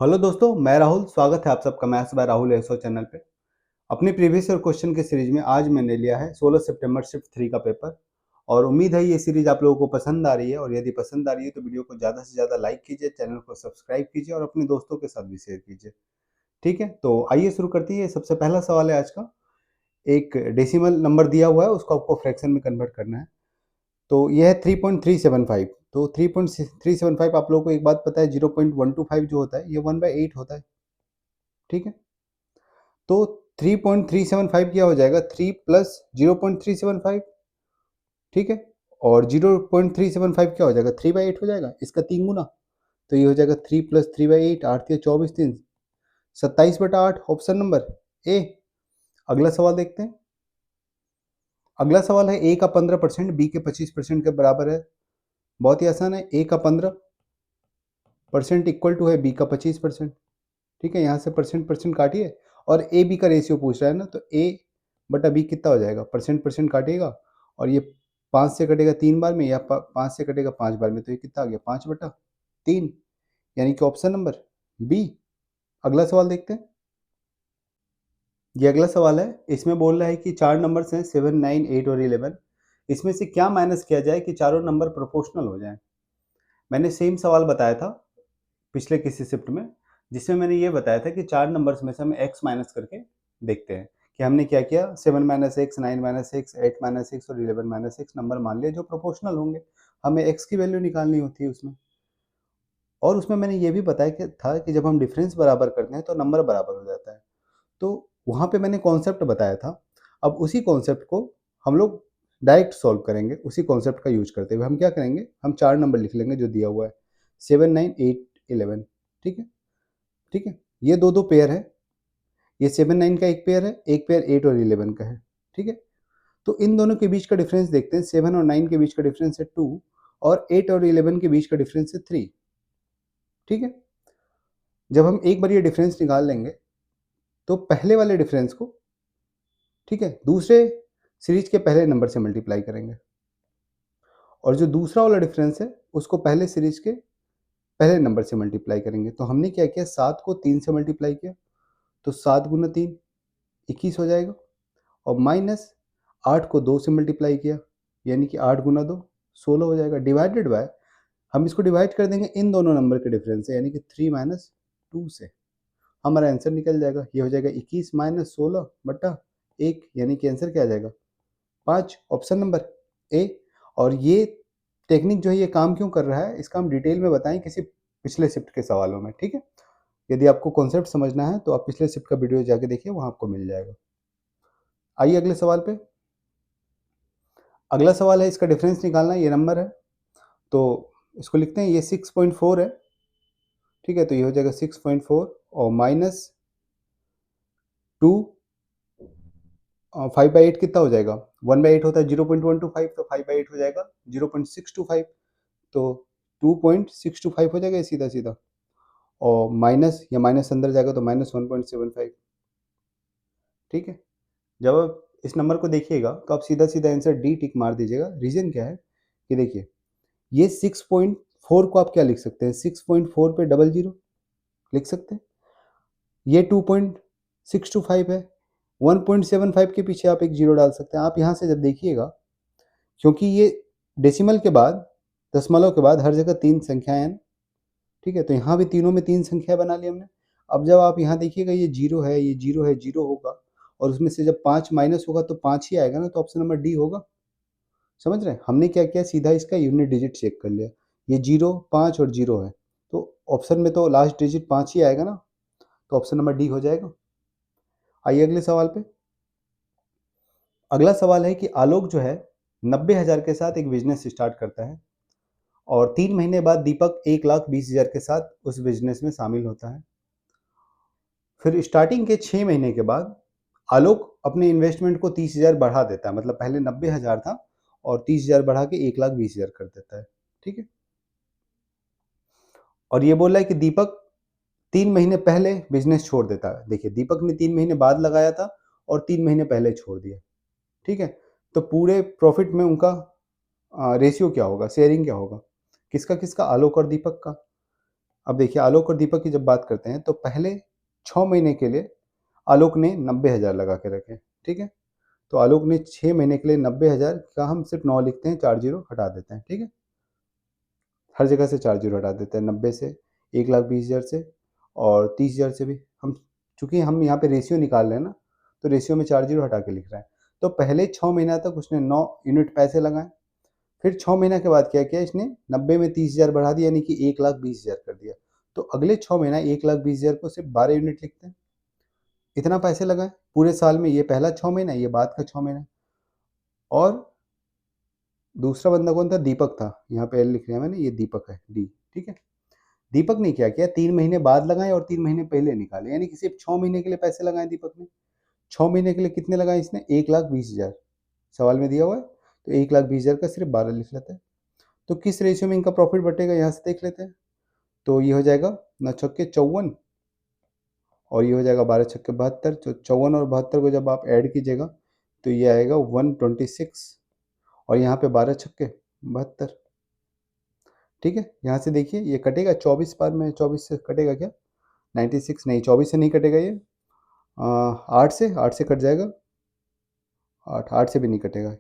Hello दोस्तों, मैं राहुल। स्वागत है आप सबका मैथ्स बाय राहुल एसो चैनल पे। अपने प्रीवियस ईयर क्वेश्चन के सीरीज में आज मैंने लिया है 16 सितंबर शिफ्ट 3 का पेपर। और उम्मीद है ये सीरीज आप लोगों को पसंद आ रही है, और यदि पसंद आ रही है तो वीडियो को ज़्यादा से ज़्यादा लाइक कीजिए, चैनल को सब्सक्राइब कीजिए और अपने दोस्तों के साथ भी शेयर कीजिए। ठीक है, तो आइए शुरू करते हैं। सबसे पहला सवाल है आज का। एक डेसिमल नंबर दिया हुआ है, उसको आपको फ्रैक्शन में कन्वर्ट करना है। तो यह है 3.375। तो 3.375 आप लोगों को एक बात पता है, 0.125 जो होता है ये 1/8 होता है। ठीक है, तो 3.375 क्या हो जाएगा, 3 प्लस 0.375। ठीक है, और 0.375 क्या हो जाएगा, 3/8 हो जाएगा, इसका 3 गुना। तो ये हो जाएगा 3 प्लस 3/8, 8 या 24, 3 27/8, ऑप्शन नंबर ए। अगला सवाल देखते हैं। अगला सवाल है ए का 15% बी के 25% के बराबर है। बहुत ही आसान है। ए का 15% इक्वल टू है बी का 25%। ठीक है, यहाँ से परसेंट परसेंट काटिए और ए बी का रेशियो पूछ रहा है ना, तो ए बटा बी कितना हो जाएगा, परसेंट परसेंट काटिएगा और ये 5 से कटेगा 3 बार में, या 5 से कटेगा 5 बार में, तो ये कितना आ गया, 5/3, यानी कि ऑप्शन नंबर बी। अगला सवाल देखते हैं। ये अगला सवाल है। इसमें बोल रहा है कि 4 नंबर्स हैं 7, 9, 8 और 11। इसमें से क्या माइनस किया जाए कि चारों नंबर प्रोपोर्शनल हो जाएं। मैंने सेम सवाल बताया था पिछले किसी शिफ्ट में, जिसमें मैंने ये बताया था कि 4 नंबर्स में से हम x माइनस करके देखते हैं कि हमने क्या किया। 7 - x, 9 - x, 8 - x और 11 - x नंबर मान लिए जो प्रोपोर्शनल होंगे। हमें x की वैल्यू निकालनी होती है उसमें। और उसमें मैंने ये भी बताया कि जब हम डिफरेंस बराबर करते हैं तो नंबर बराबर हो जाता है। तो वहाँ पे मैंने कॉन्सेप्ट बताया था। अब उसी कॉन्सेप्ट को हम लोग डायरेक्ट सॉल्व करेंगे। उसी कॉन्सेप्ट का यूज करते हुए हम क्या करेंगे, हम 4 नंबर लिख लेंगे जो दिया हुआ है, 7, 9, 8, 11। ठीक है, ठीक है, ये दो दो पेयर है। ये 7, 9 का एक पेयर है, एक पेयर 8 और 11 का है। ठीक है, तो इन दोनों के बीच का डिफरेंस देखते हैं। 7 और 9 के बीच का डिफरेंस है 2, और 8 और 11 के बीच का डिफरेंस है 3। ठीक है, जब हम एक बार ये डिफरेंस निकाल लेंगे तो पहले वाले डिफरेंस को, ठीक है, दूसरे सीरीज के पहले नंबर से मल्टीप्लाई करेंगे, और जो दूसरा वाला डिफरेंस है उसको पहले सीरीज के पहले नंबर से मल्टीप्लाई करेंगे। तो हमने क्या किया, 7 को 3 से मल्टीप्लाई किया, तो 7 गुना 3 21 हो जाएगा। और माइनस 8 को 2 से मल्टीप्लाई किया, यानी कि 8 गुना 2 16 हो जाएगा। डिवाइडेड बाय, हम इसको डिवाइड कर देंगे इन दोनों नंबर के डिफरेंस से, यानी कि 3 - 2 से। हमारा आंसर निकल जाएगा। ये हो जाएगा 21 - 16 बटा 1, यानी कि आंसर क्या आ जाएगा, 5, ऑप्शन नंबर ए। और ये टेक्निक जो है ये काम क्यों कर रहा है, इसका हम डिटेल में बताएं किसी पिछले शिफ्ट के सवालों में। ठीक है, यदि आपको कॉन्सेप्ट समझना है तो आप पिछले शिफ्ट का वीडियो जाके देखिए, वहां आपको मिल जाएगा। आइए अगले सवाल पे। अगला सवाल है, इसका डिफरेंस निकालना। ये नंबर है तो इसको लिखते हैं, ये 6.4 है। ठीक है, तो ये हो जाएगा 6.4 और -2। 5/8 कितना हो जाएगा, 1/8 होता है 0.125, तो 5/8 हो जाएगा 0.625। तो 2.625 हो जाएगा सीधा सीधा, और माइनस या माइनस अंदर जाएगा तो -1.75। ठीक है, जब आप इस नंबर को देखिएगा तो आप सीधा सीधा आंसर डी टिक मार दीजिएगा। रीजन क्या है कि देखिए, ये 6.4 को आप क्या लिख सकते हैं, 6.4 पे डबल जीरो लिख सकते हैं। ये 2.625 है, 1.75 के पीछे आप एक जीरो डाल सकते हैं। आप यहाँ से जब देखिएगा, क्योंकि ये डेसिमल के बाद, दशमलव के बाद हर जगह 3 संख्याएं हैं। ठीक है, तो यहाँ भी तीनों में 3 संख्या बना ली हमने। अब जब आप यहाँ देखिएगा, ये जीरो है, ये जीरो है, जीरो होगा, और उसमें से जब 5 माइनस होगा तो 5 ही आएगा ना, तो ऑप्शन नंबर डी होगा। समझ रहे हैं, हमने क्या किया, सीधा इसका यूनिट डिजिट चेक कर लिया। ये 0, 5 और 0 है, तो ऑप्शन में तो लास्ट डिजिट 5 ही आएगा ना, तो ऑप्शन नंबर डी हो जाएगा। आइए अगले सवाल पे। अगला सवाल है कि आलोक जो है 90,000 के साथ एक बिजनेस स्टार्ट करता है, और 3 महीने बाद दीपक 1,20,000 के साथ उस बिजनेस में शामिल होता है। फिर स्टार्टिंग के 6 महीने के बाद आलोक अपने इन्वेस्टमेंट को 30,000 बढ़ा देता है। मतलब पहले 90,000 था और 30,000 बढ़ा के 1,20,000 कर देता है। ठीक है, और ये बोल रहा है कि दीपक 3 महीने पहले बिजनेस छोड़ देता है। देखिए, दीपक ने 3 महीने बाद लगाया था और 3 महीने पहले छोड़ दिया। ठीक है, तो पूरे प्रॉफिट में उनका रेशियो क्या होगा, शेयरिंग क्या होगा, किसका किसका, आलोक और दीपक का। अब देखिए आलोक और दीपक की जब बात करते हैं तो पहले 6 महीने के लिए आलोक ने 90,000 लगा के रखे, ठीक है। तो आलोक ने 6 महीने के लिए 90,000 का हम सिर्फ 9 लिखते हैं, 4 जीरो हटा देते हैं, ठीक है। हर जगह से 4 जीरो हटा देते हैं, 90 से, 1,20,000 से और 30,000 से भी। हम चूंकि हम यहाँ पे रेशियो निकाल रहे हैं ना, तो रेशियो में 4 जीरो हटा के लिख रहे हैं। तो पहले 6 महीना तक उसने 9 यूनिट पैसे लगाए, फिर 6 महीना के बाद क्या किया इसने, 90 में 30,000 बढ़ा दिया, यानी कि 1,20,000 कर दिया। तो अगले 6 महीना 1,20,000 को सिर्फ 12 यूनिट लिखते हैं, इतना पैसे लगाए पूरे साल में। ये पहला 6 महीना, ये बाद का 6 महीना। और दूसरा बंदा कौन था, दीपक था, यहाँ पे एल लिख रहे हैं मैंने, ये दीपक है, डी, ठीक है। दीपक ने क्या किया, 3 महीने बाद लगाए और 3 महीने पहले निकाले, यानी कि सिर्फ 6 महीने के लिए पैसे लगाए दीपक ने। 6 महीने के लिए कितने लगाए इसने, 1,20,000 सवाल में दिया हुआ है, तो 1,20,000 का सिर्फ 12 लिख लेते हैं। तो किस रेशियो में इनका प्रॉफिट बटेगा, यहाँ से देख लेते हैं। तो ये हो जाएगा 9 छक्के 54 और ये हो जाएगा 12 छक्के 72। तो 54 और 72 को जब आप ऐड कीजिएगा तो ये आएगा 126 और यहाँ पे 12 छक्के 72, ठीक है। यहाँ से देखिए ये कटेगा 24 बार में, 24 से कटेगा क्या, 96 नहीं, 24 से नहीं कटेगा ये, 8 से कट जाएगा, 8 से भी नहीं कटेगा,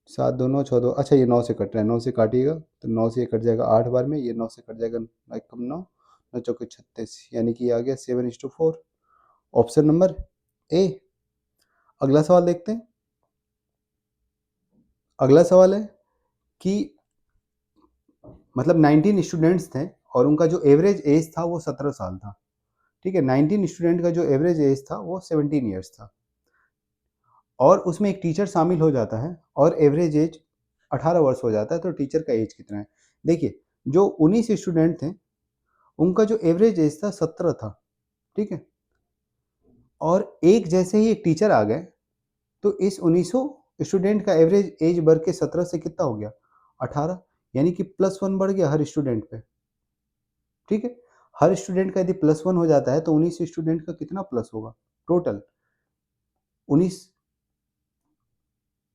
7 2 9 6 2, अच्छा ये 9 से कट रहा है, 9 से काटिएगा तो 9 से ये कट जाएगा 8 बार में, ये 9 से कट जाएगा, एक कम 9, 9 चौके 36, यानी कि ये आ गया 7:4, ऑप्शन नंबर ए। अगला सवाल देखते हैं। अगला सवाल है कि मतलब 19 स्टूडेंट्स थे और उनका जो एवरेज एज था वो 17 साल था, ठीक है। 19 स्टूडेंट का जो एवरेज एज था वो 17 ईयर्स था और उसमें एक टीचर शामिल हो जाता है और एवरेज एज 18 वर्ष हो जाता है, तो टीचर का एज कितना है। देखिए जो 19 स्टूडेंट थे उनका जो एवरेज एज था 17 था, ठीक है। और एक जैसे ही एक टीचर आ गए तो इस 1900 स्टूडेंट का एवरेज एज बढ़ के 17 से कितना हो गया, 18, यानी कि +1 बढ़ गया हर स्टूडेंट पे, ठीक है। हर स्टूडेंट का यदि +1 हो जाता है तो 19 स्टूडेंट का कितना प्लस होगा, टोटल 19,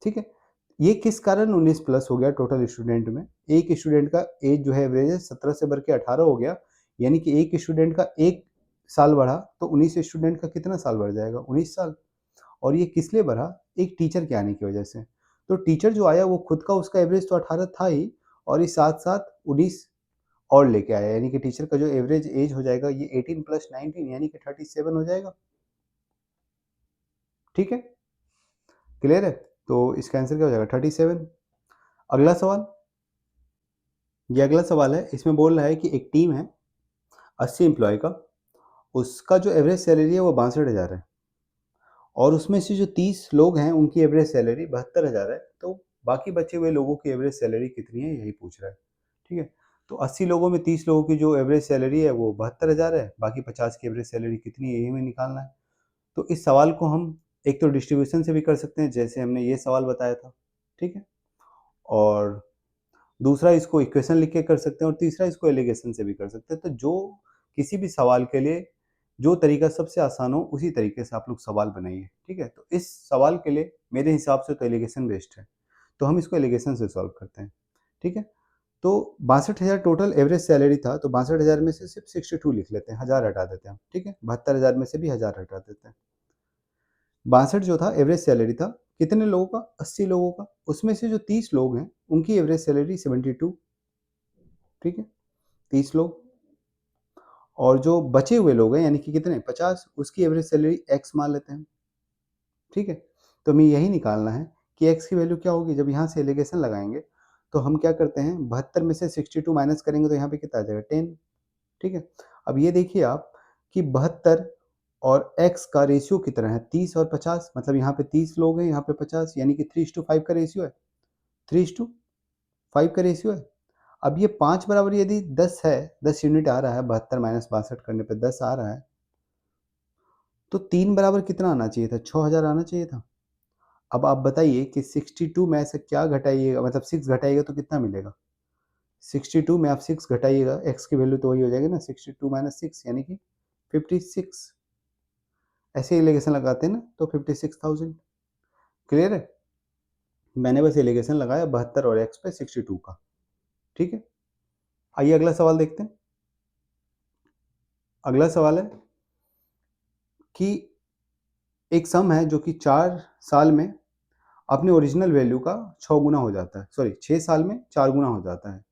ठीक है। ये किस कारण 19 प्लस हो गया टोटल स्टूडेंट में, एक स्टूडेंट का एज जो है एवरेज है 17 से बढ़ के 18 हो गया, यानी कि एक स्टूडेंट का एक साल बढ़ा तो 19 स्टूडेंट का कितना साल बढ़ जाएगा, 19 साल। और ये किस लिए बढ़ा, एक टीचर के आने की वजह से। तो टीचर जो आया वो खुद का उसका एवरेज तो 18 था ही और इस साथ साथ 19 और लेके आया, यानी कि टीचर का जो एवरेज एज हो जाएगा ये 18 + 19 यानी कि 37 हो जाएगा, ठीक है। क्लियर है, तो इसका आंसर क्या हो जाएगा 37। अगला सवाल, ये अगला सवाल है, इसमें बोल रहा है कि एक टीम है 80 एम्प्लॉय का, उसका जो एवरेज सैलरी है वो 62,000 है और उसमें से जो 30 लोग हैं उनकी एवरेज सैलरी 72,000 है। तो बाकी बचे हुए लोगों की एवरेज सैलरी कितनी है यही पूछ रहा है, ठीक है। तो 80 लोगों में 30 लोगों की जो एवरेज सैलरी है वो 72,000 है, बाकी 50 की एवरेज सैलरी कितनी है यही हमें निकालना है। तो इस सवाल को हम एक तो डिस्ट्रीब्यूशन से भी कर सकते हैं जैसे हमने ये सवाल बताया था, ठीक है। और दूसरा इसको इक्वेशन लिख के कर सकते हैं और तीसरा इसको एलिगेशन से भी कर सकते हैं। तो जो किसी भी सवाल के लिए जो तरीका सबसे आसान हो उसी तरीके से आप लोग सवाल बनाइए, ठीक है। तो इस सवाल के लिए मेरे हिसाब से तो एलिगेशन बेस्ट है, तो हम इसको एलिगेशन से सॉल्व करते हैं, ठीक है। तो 62,000 टोटल एवरेज सैलरी था, तो 62,000 में से सिर्फ 62 लिख लेते हैं, 1000 हटा देते हैं, ठीक है। 72,000 में से भी 1000 हटा देते हैं। 62 जो था एवरेज सैलरी था कितने लोगों का, 80 लोगों का, उसमें से जो 30 लोग हैं उनकी एवरेज सैलरी 72, ठीक है, 30 लोग। और जो बचे हुए लोग हैं यानी कि कितने 50, उसकी एवरेज सैलरी एक्स मान लेते हैं, ठीक है। तो हमें यही निकालना है कि एक्स की वैल्यू क्या होगी। जब यहाँ से एलिगेशन लगाएंगे तो हम क्या करते हैं, 72 में से 62 माइनस करेंगे तो यहाँ पे कितना आ जाएगा 10, ठीक है। अब ये देखिए आप कि 72 और x का रेशियो कितना है, 30 और 50, मतलब यहाँ पे 30 लोग हैं, यहाँ पे 50, यानी कि 3:5 का रेशियो है, 3:5 का रेशियो है। अब ये 5 बराबर यदि 10 है, 10 यूनिट आ रहा है, 72 माइनस 62 करने पे 10 आ रहा है, तो 3 बराबर कितना आना चाहिए था, 6000 आना चाहिए था। अब आप बताइए कि 62 में से क्या घटाइएगा, मतलब 6 घटाइएगा तो कितना मिलेगा, 62 में आप 6 घटाइएगा, x की वैल्यू तो वही हो जाएगी ना, 62 माइनस 6 यानी कि 56, ऐसे एलिगेशन लगाते हैं ना तो 56,000। क्लियर है, मैंने बस एलिगेशन लगाया 72 और x पे 62 का, ठीक है। आइए अगला सवाल देखते हैं। अगला सवाल है कि एक सम है जो कि 4 साल में अपने ओरिजिनल वैल्यू का 6 गुना हो जाता है, सॉरी 6 साल में 4 गुना हो जाता है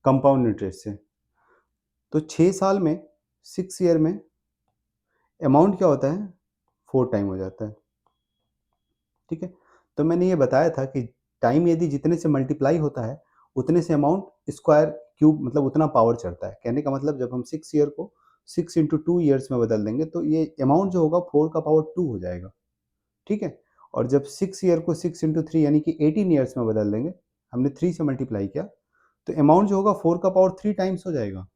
कंपाउंड इंटरेस्ट से। तो 6 साल में 6 ईयर में अमाउंट क्या होता है 4 टाइम हो जाता है। ठीक है, तो मैंने ये बताया था कि टाइम यदि जितने से मल्टीप्लाई होता है उतने से अमाउंट स्क्वायर क्यूब मतलब उतना पावर चढ़ता है। कहने का मतलब जब हम 6 ईयर को 6 इंटू 2 ईयर्स में बदल देंगे तो ये अमाउंट जो होगा 4 का पावर 2 हो जाएगा। ठीक है, और जब 6 ईयर को 6 इंटू 3 यानी कि 18 ईयर्स में बदल देंगे, हमने 3 से मल्टीप्लाई किया, तो अमाउंट जो होगा 4 का पावर 3 टाइम्स हो जाएगा।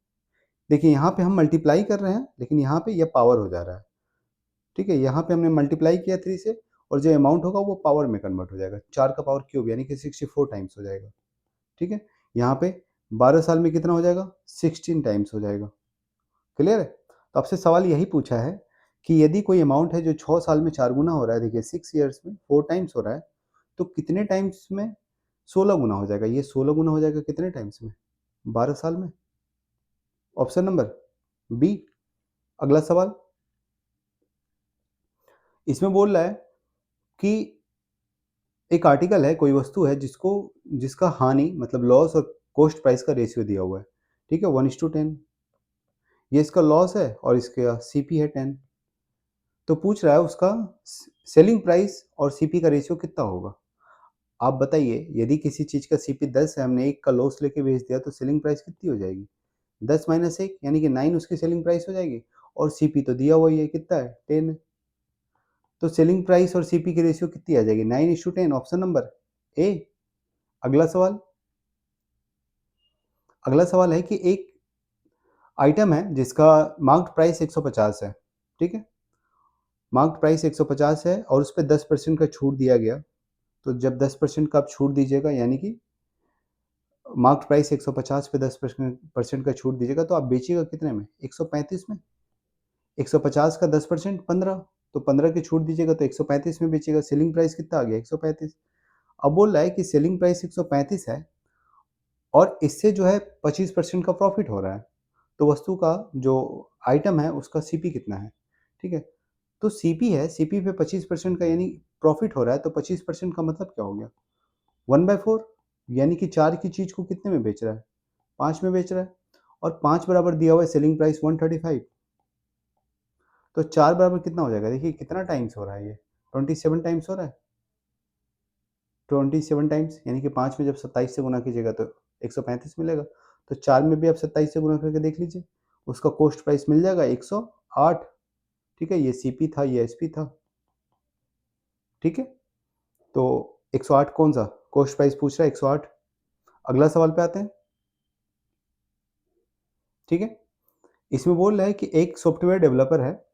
देखिए यहाँ पे हम मल्टीप्लाई कर रहे हैं लेकिन यहाँ पे ये पावर हो जा रहा है। ठीक है, यहाँ पे हमने मल्टीप्लाई किया 3 से और जो अमाउंट होगा वो पावर में कन्वर्ट हो जाएगा, 4 का पावर क्यूब यानी कि 64 टाइम्स हो जाएगा। ठीक है, यहाँ पे 12 साल में कितना हो जाएगा 16 टाइम्स हो जाएगा। क्लियर है? तो आपसे सवाल यही पूछा है कि यदि कोई अमाउंट है जो 6 साल में 4 गुना हो रहा है, देखिए 6 ईयर्स में 4 टाइम्स हो रहा है, तो कितने टाइम्स में 16 गुना हो जाएगा? ये 16 गुना हो जाएगा कितने टाइम्स में? 12 साल में। Option number B. अगला सवाल, इसमें बोल रहा है कि एक आर्टिकल है, कोई वस्तु है जिसका हानि मतलब लॉस और कॉस्ट प्राइस का रेशियो दिया हुआ है। ठीक है, 1:10। ये इसका लॉस है और इसका सीपी है 10। तो पूछ रहा है उसका सेलिंग प्राइस और सीपी का रेशियो कितना होगा। आप बताइए, यदि किसी चीज़ का सीपी 10 है, हमने 1 का लॉस लेके बेच दिया तो सेलिंग प्राइस कितनी हो जाएगी? 10 माइनस 1 यानी कि 9 उसकी सेलिंग प्राइस हो जाएगी और सीपी तो दिया हुआ ही है, कितना है 10 है। तो सेलिंग प्राइस और सीपी की रेशियो कितनी आ जाएगी 9:10, ऑप्शन नंबर ए। अगला सवाल, अगला सवाल है कि एक आइटम है जिसका मार्क्ड प्राइस 150 है। ठीक है, मार्क्ड प्राइस 150 है और उस पर 10% का छूट दिया गया। तो जब 10% का आप छूट दीजिएगा यानी कि मार्क्ड प्राइस 150 पे 10% का छूट दीजिएगा तो आप बेचिएगा कितने में 135 में। 150 का 10% 15, तो 15 की छूट दीजिएगा तो 135 में बेचिएगा। सेलिंग प्राइस कितना आ गया 135। अब बोल रहा है कि सेलिंग प्राइस 135 है और इससे जो है 25% का प्रॉफिट हो रहा है, तो वस्तु का जो आइटम है उसका सीपी कितना है। ठीक है, तो सीपी है, सीपी पे 25% का यानी प्रॉफिट हो रहा है, तो 25% का मतलब क्या हो गया 1/4 यानी कि 4 की चीज़ को कितने में बेच रहा है 5 में बेच रहा है और 5 बराबर दिया हुआ है सेलिंग प्राइस 135। तो 4 बराबर कितना हो जाएगा, देखिए कितना टाइम्स हो रहा है ये 27 टाइम्स हो रहा है। 27 टाइम्स यानी कि 5 में जब 27 से गुना कीजिएगा तो 135 मिलेगा। तो 4 में भी आप 27 से गुना करके देख लीजिए, उसका कॉस्ट प्राइस मिल जाएगा 108। ठीक है, ये सीपी था, ये एसपी था। ठीक है, तो 108 कौन सा कॉस्ट प्राइस पूछ रहा है 108। अगला सवाल पे आते हैं। ठीक है, इसमें बोल रहा है कि एक सॉफ्टवेयर डेवलपर है,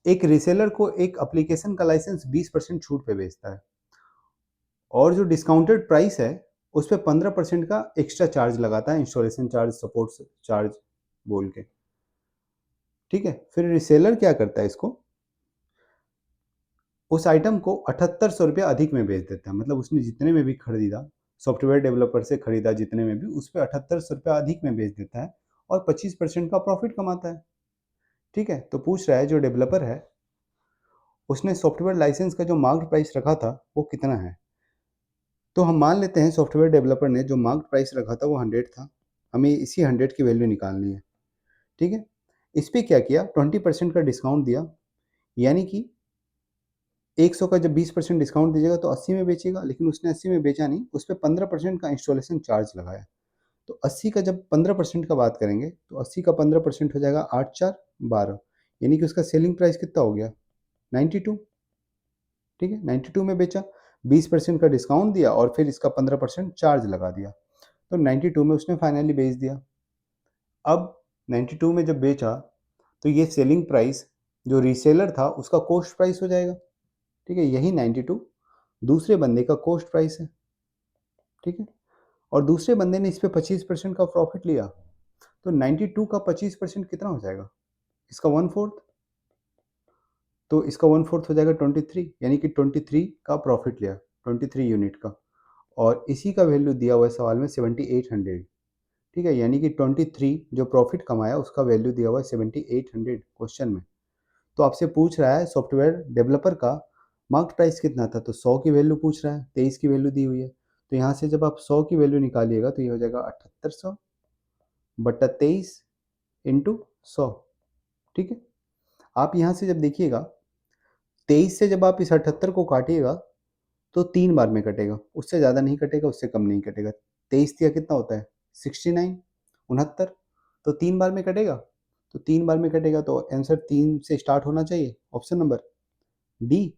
एक रीसेलर को एक एप्लीकेशन का लाइसेंस 20% छूट पे बेचता है और जो डिस्काउंटेड प्राइस है उस पर 15% का एक्स्ट्रा चार्ज लगाता है, इंस्टॉलेशन चार्ज सपोर्ट चार्ज बोल के। ठीक है, फिर रीसेलर क्या करता है, इसको उस आइटम को 7800 रुपया अधिक में बेच देता है। मतलब उसने जितने में भी खरीदा, सॉफ्टवेयर डेवलपर से खरीदा जितने में भी, उस पर 7800 रुपया अधिक में बेच देता है और 25% का प्रॉफिट कमाता है। ठीक है, तो पूछ रहा है जो डेवलपर है उसने सॉफ्टवेयर लाइसेंस का जो मार्केट प्राइस रखा था वो कितना है। तो हम मान लेते हैं सॉफ्टवेयर डेवलपर ने जो मार्केट प्राइस रखा था वो 100 था, हमें इसी 100 की वैल्यू निकालनी है। ठीक है, इस पर क्या किया 20% का डिस्काउंट दिया, यानी कि 100 का जब 20% डिस्काउंट दीजिएगा तो 80 में बेचेगा, लेकिन उसने 80 में बेचा नहीं, उस पर 15% का इंस्टॉलेशन चार्ज लगाया। तो 80 का जब 15% का बात करेंगे तो 80 का 15% हो जाएगा 8 4 12, यानी कि उसका सेलिंग प्राइस कितना हो गया 92। ठीक है, 92 में बेचा, 20% का डिस्काउंट दिया और फिर इसका 15% चार्ज लगा दिया, तो 92 में उसने फाइनली बेच दिया। अब 92 में जब बेचा तो ये सेलिंग प्राइस जो रीसेलर था उसका कॉस्ट प्राइस हो जाएगा। ठीक है, यही 92 दूसरे बंदे का कॉस्ट प्राइस है। ठीक है, और दूसरे बंदे ने इस पे 25% का प्रॉफिट लिया, तो 92 का 25% कितना हो जाएगा, इसका 1/4, तो इसका 1/4 हो जाएगा 23, यानी कि 23 का प्रॉफिट लिया 23 यूनिट का, और इसी का वैल्यू दिया हुआ है सवाल में 7800। ठीक है, यानी कि 23 जो प्रॉफिट कमाया उसका वैल्यू दिया हुआ है 7800 क्वेश्चन में। तो आपसे पूछ रहा है सॉफ्टवेयर डेवलपर का मार्केट प्राइस कितना था, तो 100 की वैल्यू पूछ रहा है, 23 की वैल्यू दी हुई है। तो यहाँ से जब आप 100 की वैल्यू निकालिएगा तो ये हो जाएगा 7800 बटा 23 इंटू 100। ठीक है, आप यहाँ से जब देखिएगा 23 से जब आप इस 78 को काटिएगा तो 3 बार में कटेगा, उससे ज़्यादा नहीं कटेगा, उससे कम नहीं कटेगा। 23 दिया कितना होता है 69, 69, तो 3 बार में कटेगा। तो 3 बार में कटेगा तो आंसर 3 से स्टार्ट होना चाहिए, ऑप्शन नंबर डी।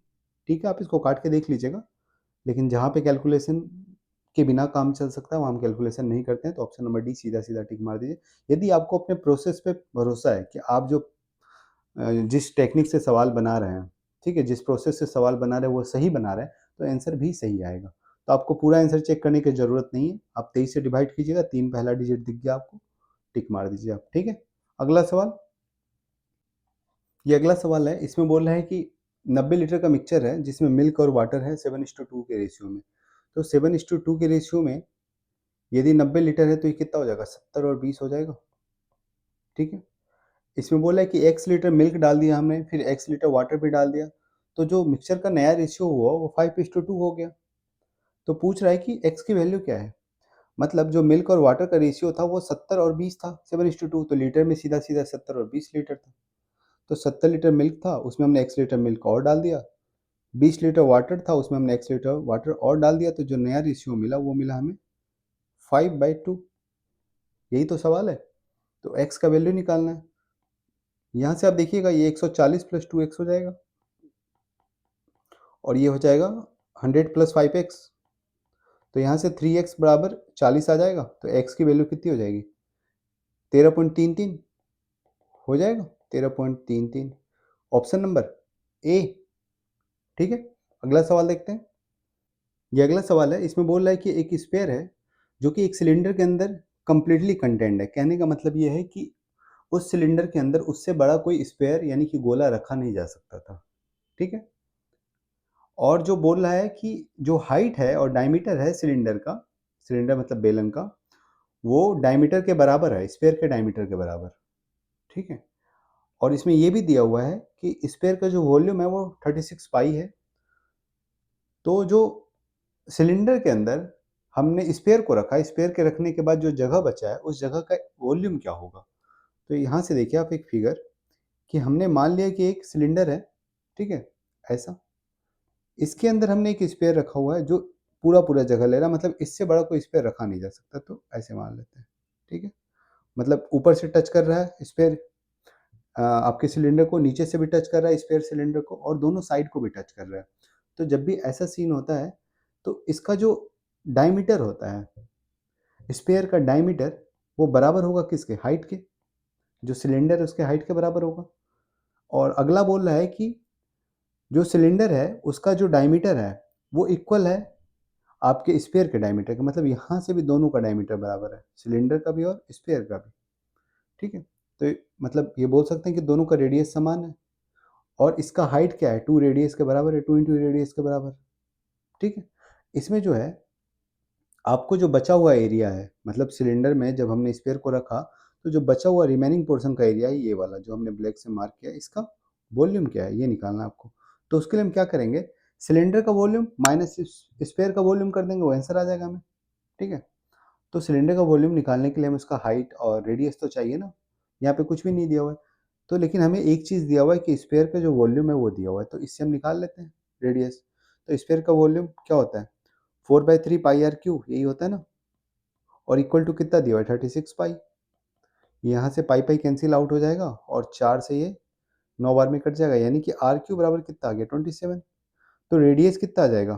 ठीक है, आप इसको काट के देख लीजिएगा, लेकिन जहाँ पे कैलकुलेशन के बिना काम चल सकता है वहाँ हम कैलकुलेशन नहीं करते हैं, तो ऑप्शन नंबर डी सीधा सीधा टिक मार दीजिए। यदि आपको अपने प्रोसेस पे भरोसा है कि आप जो जिस टेक्निक से सवाल बना रहे हैं, ठीक है, जिस प्रोसेस से सवाल बना रहे हैं वो सही बना रहे हैं, तो आंसर भी सही आएगा। तो आपको पूरा आंसर चेक करने की ज़रूरत नहीं है, आप 23 से डिवाइड कीजिएगा, 3 पहला डिजिट दिख गया आपको, टिक मार दीजिए आप। ठीक है, अगला सवाल, ये अगला सवाल है, इसमें बोल रहा है कि 90 लीटर का मिक्सचर है जिसमें मिल्क और वाटर है 7:2 के रेशियो में। तो 7:2 के रेशियो में यदि 90 लीटर है तो ये कितना हो जाएगा, 70 और 20 हो जाएगा। ठीक है, इसमें बोला है कि x लीटर मिल्क डाल दिया हमने, फिर x लीटर वाटर भी डाल दिया, तो जो मिक्सचर का नया रेशियो हुआ वो 5:2 हो गया। तो पूछ रहा है कि x की वैल्यू क्या है, मतलब जो मिल्क और वाटर का रेशियो था वो 70 और 20 था, 7:2, तो लीटर में सीधा सीधा 70 और 20 लीटर था। तो 70 लीटर मिल्क था, उसमें हमने x लीटर मिल्क और डाल दिया, 20 लीटर वाटर था, उसमें हमने x लीटर वाटर और डाल दिया, तो जो नया रेशियो मिला वो मिला हमें 5/2। यही तो सवाल है, तो x का वैल्यू निकालना है। यहाँ से आप देखिएगा ये 140 प्लस 2x हो जाएगा, और ये हो जाएगा 100 प्लस 5x, तो यहाँ से 3x बराबर 40 आ जाएगा, तो x की वैल्यू कितनी हो जाएगी, 13.33 हो जाएगा, 13.33, ऑप्शन नंबर ए। ठीक है, अगला सवाल देखते हैं। ये अगला सवाल है, इसमें बोल रहा है कि एक स्पेयर है जो कि एक सिलेंडर के अंदर कंप्लीटली कंटेंड है। कहने का मतलब ये है कि उस सिलेंडर के अंदर उससे बड़ा कोई स्पेयर यानी कि गोला रखा नहीं जा सकता था। ठीक है, और जो बोल रहा है कि जो हाइट है और डायमीटर है सिलेंडर का, सिलेंडर मतलब बेलन का, वो डायमीटर के बराबर है, स्पेयर के डायमीटर के बराबर। ठीक है, और इसमें ये भी दिया हुआ है कि स्पेयर का जो वॉल्यूम है वो 36 पाई है। तो जो सिलेंडर के अंदर हमने स्पेयर को रखा, स्पेयर के रखने के बाद जो जगह बचा है उस जगह का वॉल्यूम क्या होगा। तो यहाँ से देखिए आप एक फिगर, कि हमने मान लिया कि एक सिलेंडर है, ठीक है, ऐसा, इसके अंदर हमने एक स्पेयर रखा हुआ है जो पूरा पूरा जगह ले रहा है, मतलब इससे बड़ा कोई स्पेयर रखा नहीं जा सकता, तो ऐसे मान लेते हैं। ठीक है, मतलब ऊपर से टच कर रहा है स्पेयर आपके सिलेंडर को, नीचे से भी टच कर रहा है स्पेयर सिलेंडर को, और दोनों साइड को भी टच कर रहा है। तो जब भी ऐसा सीन होता है तो इसका जो डायमीटर होता है, स्पेयर का डायमीटर, वो बराबर होगा किसके, हाइट के, जो सिलेंडर है उसके हाइट के बराबर होगा। और अगला बोल रहा है कि जो सिलेंडर है उसका जो डायमीटर है वो इक्वल है आपके स्पेयर के डायमीटर का, मतलब यहाँ से भी दोनों का डायमीटर बराबर है, सिलेंडर का भी और स्पेयर का भी। ठीक है, तो मतलब ये बोल सकते हैं कि दोनों का रेडियस समान है, और इसका हाइट क्या है, 2 रेडियस के बराबर है, 2 इंटू रेडियस के बराबर। ठीक है, इसमें जो है आपको जो बचा हुआ एरिया है, मतलब सिलेंडर में जब हमने स्पेयर को रखा तो जो बचा हुआ रिमेनिंग पोर्शन का एरिया है ये वाला जो हमने ब्लैक से मार्क किया, इसका वॉल्यूम क्या है ये निकालना है आपको। तो उसके लिए हम क्या करेंगे, सिलेंडर का वॉल्यूम माइनस स्पेयर का वॉल्यूम कर देंगे, वो आंसर आ जाएगा हमें। ठीक है, तो सिलेंडर का वॉल्यूम निकालने के लिए हमें उसका हाइट और रेडियस तो चाहिए ना, यहाँ पे कुछ भी नहीं दिया हुआ है। तो लेकिन हमें एक चीज़ दिया हुआ है कि स्पेयर का जो वॉल्यूम है वो दिया हुआ है, तो इससे हम निकाल लेते हैं रेडियस। तो स्पेयर का वॉल्यूम क्या होता है, 4/3 πr क्यू, यही होता है ना, और इक्वल टू कितना दिया हुआ है 36 पाई। यहाँ से पाई पाई कैंसिल आउट हो जाएगा, और 4 से ये 9 बार में कट जाएगा, यानी कि आर क्यू बराबर कितना आ गया 27। तो रेडियस कितना आ जाएगा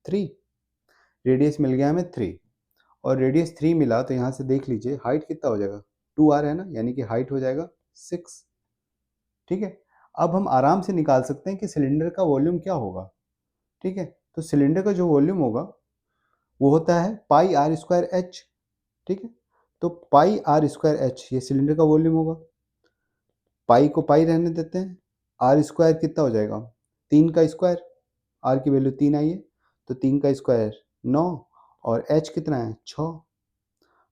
3, रेडियस मिल गया हमें 3, और रेडियस 3 मिला तो यहाँ से देख लीजिए हाइट कितना हो जाएगा, 2r है ना, यानी कि हाइट हो जाएगा 6। ठीक है, अब हम आराम से निकाल सकते हैं कि सिलेंडर का वॉल्यूम क्या होगा। ठीक है, तो सिलेंडर का जो वॉल्यूम होगा वो होता है पाई आर स्क्वायर एच। ठीक है, तो पाई आर स्क्वायर एच ये सिलेंडर का वॉल्यूम होगा, पाई को पाई रहने देते हैं, आर स्क्वायर कितना हो जाएगा 3 का स्क्वायर, आर की वैल्यू 3 आई है, तो 3 का स्क्वायर 9, और एच कितना है 6।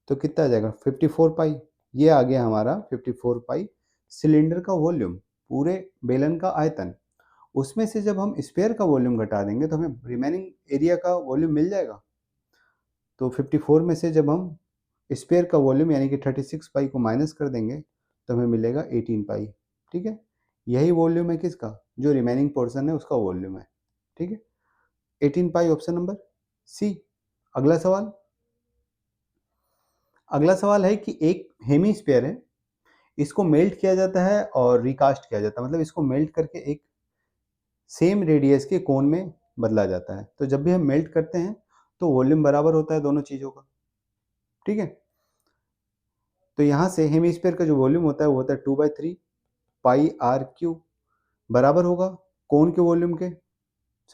तो कितना आ जाएगा 54 पाई। ये आ गया हमारा 54 पाई सिलेंडर का वॉल्यूम, पूरे बेलन का आयतन। उसमें से जब हम स्फीयर का वॉल्यूम घटा देंगे तो हमें रिमेनिंग एरिया का वॉल्यूम मिल जाएगा। तो 54 में से जब हम स्फीयर का वॉल्यूम यानी कि 36 पाई को माइनस कर देंगे तो हमें मिलेगा 18 पाई। ठीक है, यही वॉल्यूम है किसका, जो रिमेनिंग पोर्शन है उसका वॉल्यूम है। ठीक है, 18 पाई ऑप्शन नंबर सी। अगला सवाल, अगला सवाल है कि एक हेमीस्फीयर है, इसको मेल्ट किया जाता है और रिकास्ट किया जाता है, मतलब इसको मेल्ट करके एक सेम रेडियस के कोन में बदला जाता है। तो जब भी हम मेल्ट करते हैं तो वॉल्यूम बराबर होता है दोनों चीज़ों का। ठीक है, तो यहाँ से हेमीस्फीयर का जो वॉल्यूम होता है वो होता है 2/3 पाई आर क्यूब, बराबर होगा कोन के वॉल्यूम के,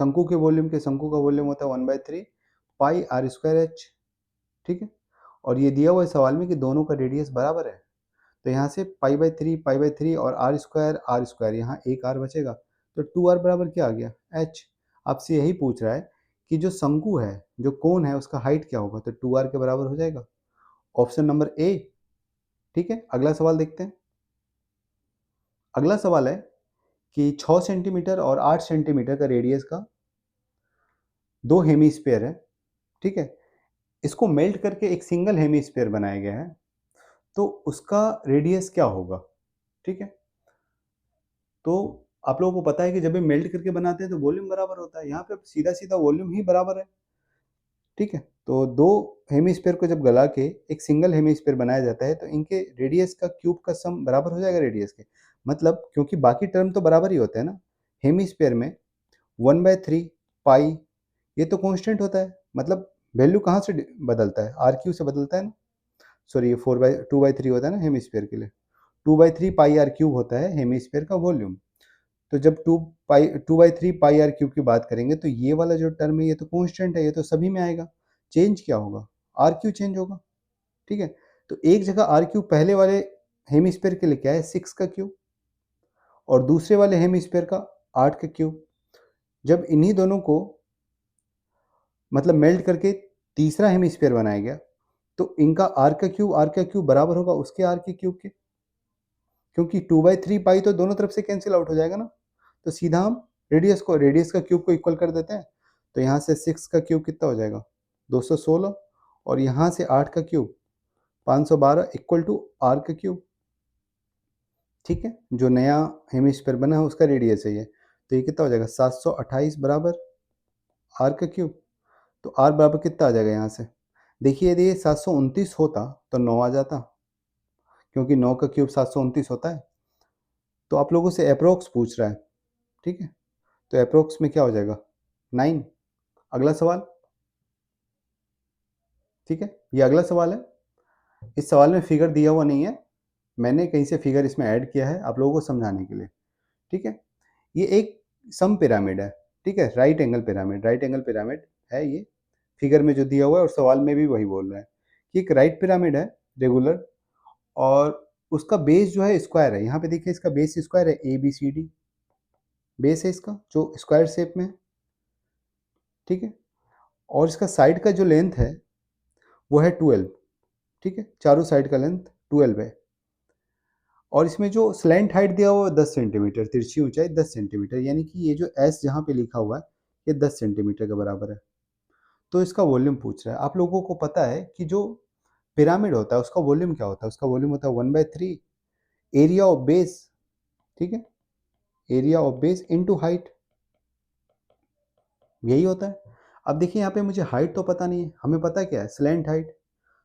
शंकु के वॉल्यूम के। शंकु का वॉल्यूम होता है 1/3 पाई आर स्क्वायर एच। ठीक है, और ये दिया हुआ है सवाल में कि दोनों का रेडियस बराबर है, तो यहाँ से पाई बाई थ्री और आर स्क्वायर यहाँ एक आर बचेगा, तो 2r बराबर क्या आ गया h। आपसे यही पूछ रहा है कि जो शंकु है, जो कोन है, उसका हाइट क्या होगा, तो 2r के बराबर हो जाएगा, ऑप्शन नंबर ए। ठीक है, अगला सवाल देखते हैं। अगला सवाल है कि 6 सेंटीमीटर और 8 सेंटीमीटर का रेडियस का दो हेमीस्फीयर है। ठीक है, इसको मेल्ट करके एक सिंगल हेमीस्फीयर बनाया गया है, तो उसका रेडियस क्या होगा। ठीक है, तो आप लोगों को पता है कि जब भी मेल्ट करके बनाते हैं तो वॉल्यूम बराबर होता है, यहाँ पे सीधा सीधा वॉल्यूम ही बराबर है। ठीक है, तो दो हेमीस्फीयर को जब गला के एक सिंगल हेमीस्फीयर बनाया जाता है तो इनके रेडियस का क्यूब का सम बराबर हो जाएगा रेडियस के, मतलब क्योंकि बाकी टर्म तो बराबर ही होते हैं ना। हेमीस्फीयर में 1/3 पाई ये तो कांस्टेंट होता है, मतलब वैल्यू कहाँ से बदलता है, आर क्यू से बदलता है ना। सॉरी, ये 2/3 होता है ना हेमीस्फीयर के लिए, 2/3 पाई आर क्यूब होता है हेमीस्फीयर का वॉल्यूम। तो जब 2/3 पाई आर क्यूब की बात करेंगे तो ये वाला जो टर्म है ये तो कांस्टेंट है, ये तो सभी में आएगा। चेंज क्या होगा, आर क्यू चेंज होगा। ठीक है, तो एक जगह आर क्यूब पहले वाले हेमिस्फीयर के लिए क्या है 6 का क्यूब, और दूसरे वाले हेमिस्फीयर का 8 का क्यूब। जब इन्हीं दोनों को मतलब मेल्ट करके तीसरा हेमिस्फीयर बनाया गया तो इनका आर का क्यूब बराबर होगा उसके आर के क्यूब के, क्योंकि 2/3 पाई तो दोनों तरफ से कैंसिल आउट हो जाएगा ना। तो सीधा हम रेडियस का क्यूब को इक्वल कर देते हैं, तो यहाँ से 6 का क्यूब कितना हो जाएगा 216, और यहाँ से 8 का क्यूब 512 इक्वल टू आर का क्यूब। ठीक है, जो नया हेमिस्फीयर बना है उसका रेडियस है ये, तो ये कितना हो जाएगा 728 बराबर आर का क्यूब। तो आर बराबर कितना आ जाएगा यहाँ से, देखिए यदि ये 729 होता तो 9 आ जाता, क्योंकि 9 का क्यूब 729 होता है। तो आप लोगों से अप्रोक्स पूछ रहा है। ठीक है, तो अप्रोक्स में क्या हो जाएगा 9। अगला सवाल। ठीक है, ये अगला सवाल है। इस सवाल में फिगर दिया हुआ नहीं है, मैंने कहीं से फिगर इसमें ऐड किया है आप लोगों को समझाने के लिए। ठीक है, ये एक सम पिरामिड है। ठीक है, राइट एंगल पिरामिड है ये, फिगर में जो दिया हुआ है और सवाल में भी वही बोल रहा है कि एक राइट पिरामिड है रेगुलर, और उसका बेस जो है स्क्वायर है। यहाँ पे देखिए इसका बेस स्क्वायर है, ABCD बेस है इसका जो स्क्वायर शेप में है। ठीक है, और इसका साइड का जो लेंथ है वो है 12। ठीक है, चारों साइड का लेंथ 12 है, और इसमें जो स्लैंट हाइट दिया हुआ है 10 सेंटीमीटर, तिरछी ऊंचाई 10 सेंटीमीटर, यानी कि ये जो एस जहाँ पे लिखा हुआ है ये 10 सेंटीमीटर के बराबर है। तो इसका वॉल्यूम पूछ रहा है। आप लोगों को पता है कि जो पिरामिड होता है उसका वॉल्यूम क्या होता है, उसका वॉल्यूम होता है 1/3 एरिया ऑफ बेस। ठीक है, area of base into height, यही होता है। अब देखिए यहाँ पे मुझे हाइट तो पता नहीं है, हमें पता क्या है स्लैंट हाइट,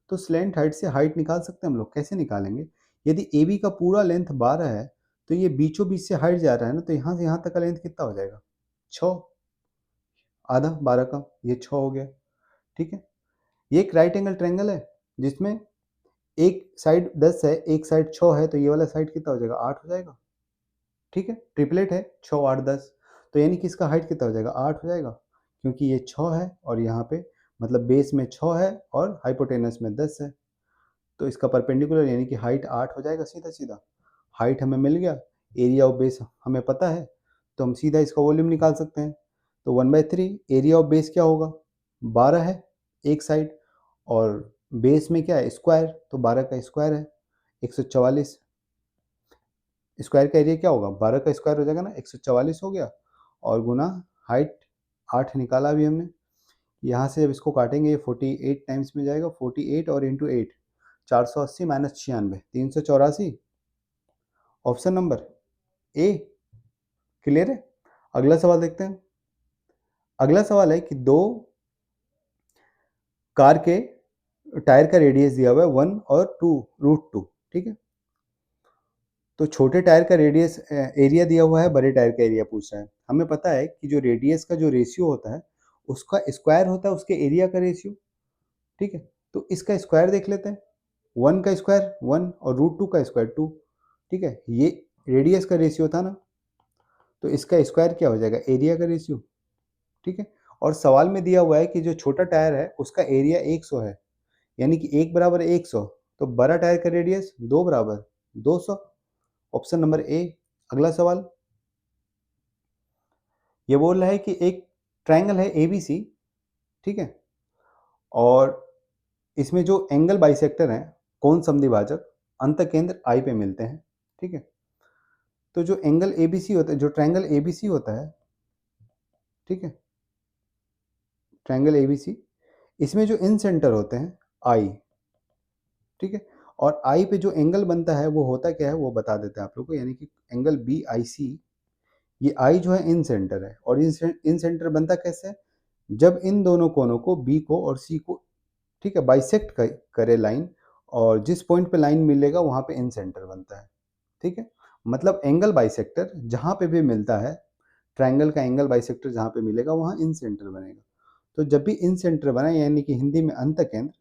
तो स्लैंट हाइट से हाइट निकाल सकते हैं हम लोग। कैसे निकालेंगे, यदि ए बी का पूरा लेंथ 12 है तो ये बीचों बीच से हाइट जा रहा है ना, तो यहाँ से यहाँ तक का लेंथ कितना हो जाएगा 6, आधा 12 का ये 6 हो गया। ठीक है, ये एक राइट एंगल ट्रायंगल है जिसमें एक साइड 10 है एक साइड 6 है, तो ये वाला साइड कितना हो जाएगा 8 हो जाएगा। ठीक है, ट्रिपलेट है 6 8 10, तो यानी कि इसका हाइट कितना हो जाएगा 8 हो जाएगा, क्योंकि ये 6 है और यहाँ पे मतलब बेस में 6 है और हाइपोटेनस में 10 है, तो इसका परपेंडिकुलर यानी कि हाइट 8 हो जाएगा सीधा सीधा। हाइट हमें मिल गया, एरिया ऑफ बेस हमें पता है, तो हम सीधा इसका वॉल्यूम निकाल सकते हैं। तो 1/3 एरिया ऑफ बेस क्या होगा 12 है एक साइड, और बेस में क्या है स्क्वायर, तो 12 का स्क्वायर है 144। स्क्वायर का एरिया क्या होगा 12 का स्क्वायर हो जाएगा ना 144 हो गया, और गुना हाइट 8 निकाला अभी हमने। यहाँ से जब इसको काटेंगे ये 48 टाइम्स में जाएगा, 48 और into 8 480 minus 96 384। Option number A clear है। अगला सवाल देखते हैं। अगला सवाल है कि दो कार के टायर का रेडियस दिया हुआ है 1 और 2√2, ठीक है। तो छोटे टायर का रेडियस एरिया दिया हुआ है, बड़े टायर का एरिया पूछ रहा है। हमें पता है कि जो रेडियस का जो रेशियो होता है उसका स्क्वायर होता है उसके एरिया का रेशियो, ठीक है। तो इसका स्क्वायर देख लेते हैं। 1 का स्क्वायर 1 और √2 का स्क्वायर 2, ठीक है। ये रेडियस का रेशियो था ना, तो इसका स्क्वायर क्या हो जाएगा एरिया का रेशियो, ठीक है। और सवाल में दिया हुआ है कि जो छोटा टायर है उसका एरिया 100 है, यानी कि 1 बराबर 100, तो बड़ा टायर का रेडियस 2 बराबर 200। Option number A. अगला सवाल ये बोल रहा है कि एक ट्रायंगल है एबीसी, ठीक है, और इसमें जो एंगल बाइसेक्टर हैं कोण समद्विभाजक अंतकेंद्र आई पे मिलते हैं, ठीक है। तो जो एंगल एबीसी होता है, जो ट्रायंगल एबीसी होता है, ठीक है, ट्रायंगल एबीसी, इसमें जो इन सेंटर होते हैं आई, ठीक है, और आई पे जो एंगल बनता है वो होता क्या है वो बता देते हैं आप लोग को, यानी कि एंगल बी आई सी, ये आई जो है इन सेंटर है, और इन सेंटर बनता कैसे है, जब इन दोनों कोनों को बी को और सी को, ठीक है, बाइसेक्ट करे लाइन, और जिस पॉइंट पे लाइन मिलेगा वहां पे इन सेंटर बनता है, ठीक है। मतलब एंगल बाइसेक्टर जहां पे भी मिलता है, ट्रायंगल का एंगल बाइसेक्टर जहां पे मिलेगा वहां इन सेंटर बनेगा। तो जब भी इन सेंटर बना, यानी कि हिंदी में अंतकेंद्र,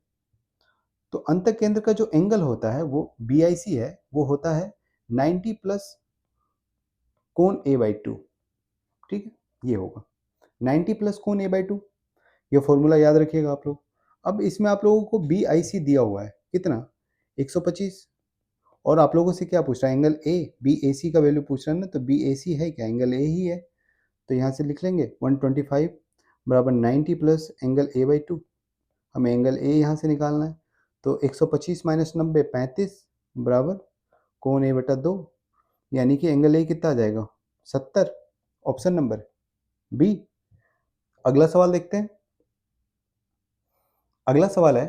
तो अंतकेंद्र का जो एंगल होता है वो बी आई सी है, वो होता है 90 प्लस कोण ए बाई टू, ठीक है, ये होगा 90 प्लस कोण ए बाई टू। ये फॉर्मूला याद रखिएगा आप लोग। अब इसमें आप लोगों को बी आई सी दिया हुआ है कितना 125, और आप लोगों से क्या पूछ रहा है एंगल ए, बी ए सी का वैल्यू पूछ रहा है ना, तो बी ए सी है क्या एंगल ए ही है, तो यहाँ से लिख लेंगे 125 बराबर 90 plus angle A by two. हमें एंगल ए यहाँ से निकालना है, तो 125 माइनस 90 35 बराबर कोण ए बटा 2, यानी कि एंगल ए कितना आ जाएगा 70। Option number B. अगला सवाल देखते हैं। अगला सवाल है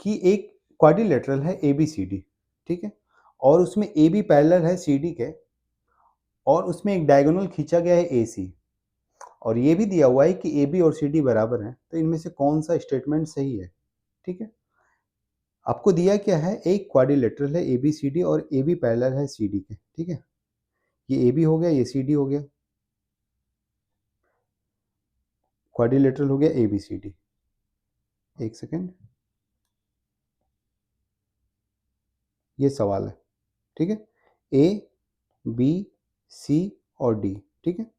कि एक क्वाड्रिलेटरल है ए बी सी डी, ठीक है, और उसमें ए बी पैरेलल है सी डी के, और उसमें एक डायगोनल खींचा गया है ए सी, और ये भी दिया हुआ है कि ए बी और सी डी बराबर हैं, तो इनमें से कौन सा स्टेटमेंट सही है, ठीक है। आपको दिया क्या है, एक क्वाड्रिलेटरल है ए बी सी डी और ए बी पैरेलल है सी डी के, ठीक है। ये ए बी हो गया, ये सी डी हो गया, क्वाड्रिलेटरल हो गया ए बी सी डी। एक सेकेंड, ये सवाल है, ठीक है, ए बी सी और डी, ठीक है।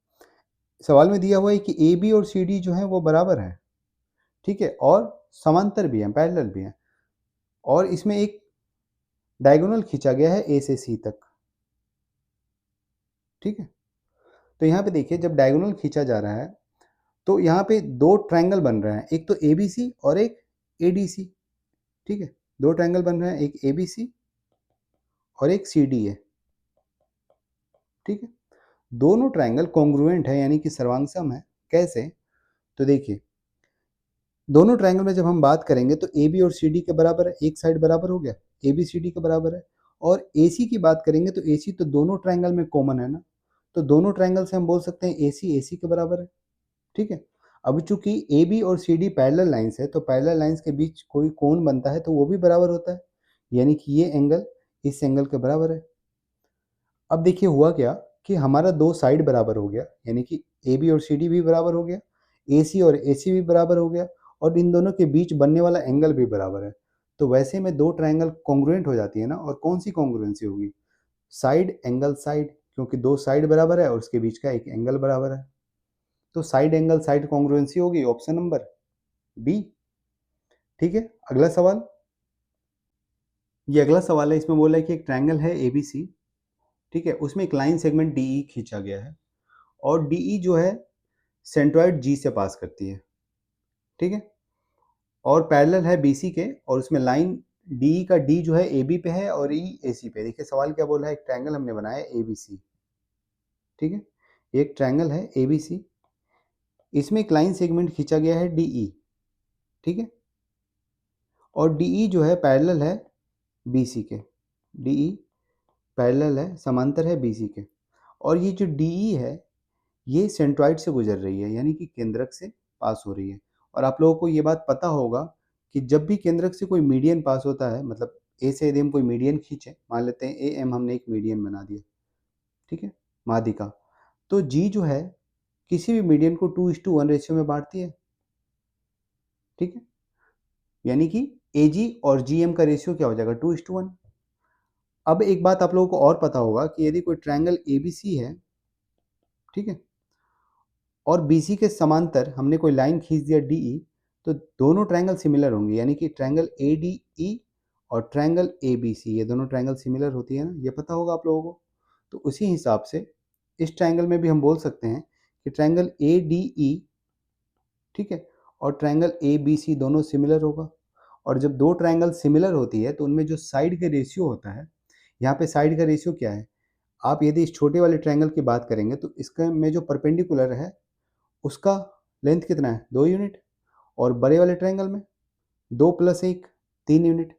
सवाल में दिया हुआ है कि ए बी और सी डी जो है वो बराबर है, ठीक है, और समांतर भी हैं, पैरेलल भी हैं, और इसमें एक डायगोनल खींचा गया है ए से सी तक, ठीक है। तो यहाँ पे देखिए जब डायगोनल खींचा जा रहा है तो यहाँ पे दो ट्रायंगल बन रहे हैं, एक तो ए बी सी और एक ए डी सी, ठीक है। दो ट्रायंगल बन रहे हैं, एक ए बी सी और एक सी डी है, ठीक है। दोनों ट्रायंगल कॉन्ग्रुएंट है, यानी कि सर्वांगसम है। कैसे, तो देखिए दोनों ट्रायंगल में जब हम बात करेंगे तो ए बी और सी डी के बराबर है, एक साइड बराबर हो गया, ए बी सी डी के बराबर है। और ए सी की बात करेंगे तो ए सी तो दोनों ट्रायंगल में कॉमन है ना, तो दोनों ट्रायंगल से हम बोल सकते हैं ए सी के बराबर है, ठीक है। अब चूंकि ए बी और सी डी पैरेलल लाइंस है, तो पैरेलल लाइंस के बीच कोई कोण बनता है तो वो भी बराबर होता है, यानी कि ये एंगल इस एंगल के बराबर है। अब देखिए हुआ क्या कि हमारा दो साइड बराबर हो गया, यानी कि ए बी और सी डी भी बराबर हो गया, ए सी और ए सी भी बराबर हो गया, और इन दोनों के बीच बनने वाला एंगल भी बराबर है। तो वैसे में दो ट्रायंगल कॉन्ग्रुएंट हो जाती है ना, और कौन सी कॉन्ग्रुएंसी होगी, साइड एंगल साइड, क्योंकि दो साइड बराबर है और उसके बीच का एक एंगल बराबर है, तो साइड एंगल साइड कॉन्ग्रुएंसी होगी ऑप्शन नंबर बी, ठीक है। अगला सवाल, ये अगला सवाल है, इसमें बोला है कि एक ट्रायंगल है एबीसी, ठीक है, उसमें एक लाइन सेगमेंट डीई खींचा गया है, और डीई जो है सेंट्रॉइड जी से पास करती है, ठीक है। और पैरेलल है BC के, और उसमें लाइन DE का D जो है AB पे है और E AC पे। देखिए सवाल क्या बोला है, एक ट्रायंगल हमने बनाया है ABC, ठीक है, एक ट्रायंगल है ABC, इसमें एक लाइन सेगमेंट खींचा गया है DE, ठीक है, और DE जो है पैरेलल है BC के, DE पैरेलल है, समांतर है BC के, और ये जो DE है ये सेंट्रॉइड से गुजर रही है, यानी कि केंद्रक से पास हो रही है। और आप लोगों को ये बात पता होगा कि जब भी केंद्रक से कोई मीडियन पास होता है, मतलब ए से यदि हम कोई मीडियन खींचे, मान लेते हैं AM हमने एक मीडियन बना दिया, ठीक है, माध्यिका, तो G जो है किसी भी मीडियन को 2:1 रेशियो में बांटती है, ठीक है, यानी कि AG और GM का रेशियो क्या हो जाएगा, 2:1। अब एक बात आप लोगों को और पता होगा कि यदि कोई ट्रायंगल ABC है, ठीक है, और BC के समांतर हमने कोई लाइन खींच दिया DE, तो दोनों ट्रायंगल सिमिलर होंगे, यानी कि ट्रायंगल ADE और ट्रायंगल ABC, ये दोनों ट्रायंगल सिमिलर होती है ना, ये पता होगा आप लोगों को। तो उसी हिसाब से इस ट्रायंगल में भी हम बोल सकते हैं कि ट्रायंगल ADE, ठीक है, और ट्रायंगल ABC दोनों सिमिलर होगा। और जब दो ट्रायंगल सिमिलर होती है तो उनमें जो साइड का रेशियो होता है, यहाँ पे साइड का रेशियो क्या है, आप यदि इस छोटे वाले ट्रायंगल की बात करेंगे तो इसका में जो परपेंडिकुलर है उसका लेंथ कितना है, 2 यूनिट, और बड़े वाले ट्रायंगल में 2 + 1 3 यूनिट।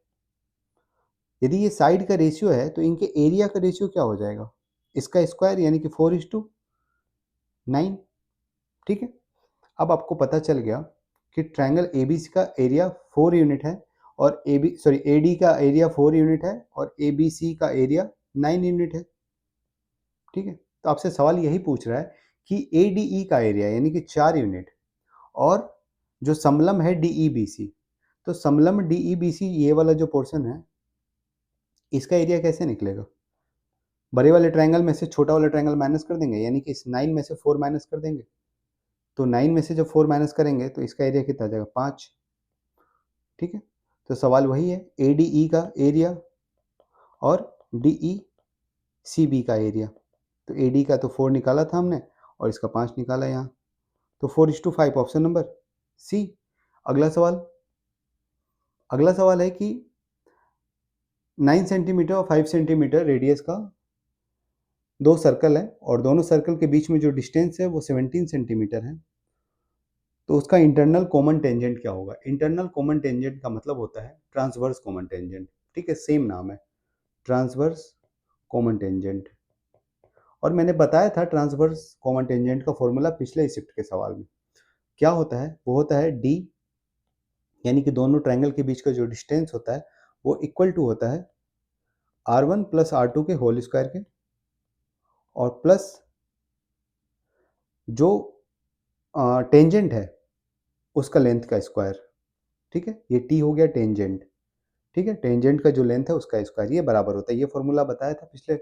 यदि ये साइड का रेशियो है तो इनके एरिया का रेशियो क्या हो जाएगा, इसका स्क्वायर, यानी कि 4:9, ठीक है। अब आपको पता चल गया कि ट्रायंगल ABC का एरिया 4 यूनिट है, और AD का एरिया 4 यूनिट है, और ABC का एरिया 9 यूनिट है, ठीक है। तो आपसे सवाल यही पूछ रहा है कि ADE का एरिया यानी कि 4 यूनिट, और जो समलम है DEBC, तो समलम DEBC ये वाला जो पोर्शन है इसका एरिया कैसे निकलेगा, बड़े वाले ट्रायंगल में से छोटा वाला ट्रायंगल माइनस कर देंगे, यानी कि इस 9 में से 4 माइनस कर देंगे, तो 9 में से जब 4 माइनस करेंगे तो इसका एरिया कितना आ जाएगा, 5, ठीक है। तो सवाल वही है, ADE का एरिया और DECB का एरिया। तो AD का तो 4 निकाला था हमने और इसका 5 निकाला यहाँ, तो 4:5 ऑप्शन नंबर सी। अगला सवाल, अगला सवाल है कि 9 सेंटीमीटर और 5 सेंटीमीटर रेडियस का दो सर्कल है, और दोनों सर्कल के बीच में जो डिस्टेंस है वो 17 सेंटीमीटर है, तो उसका इंटरनल कॉमन टेंजेंट क्या होगा। इंटरनल कॉमन टेंजेंट का मतलब होता है ट्रांसवर्स कॉमन टेंजेंट, ठीक है, सेम नाम है, ट्रांसवर्स कॉमन टेंजेंट। और मैंने बताया था ट्रांसवर्स कॉमन टेंजेंट का फॉर्मूला पिछले शिफ्ट के सवाल में, क्या होता है, वो होता है D, यानी कि दोनों ट्रायंगल के बीच का जो डिस्टेंस होता है वो इक्वल टू होता है R1 + R2 के होल स्क्वायर के, और प्लस जो टेंजेंट है उसका लेंथ का स्क्वायर, ठीक है, ये T हो गया टेंजेंट, ठीक है, टेंजेंट का जो लेंथ है उसका स्क्वायर, ये बराबर होता है, ये फॉर्मूला बताया था पिछले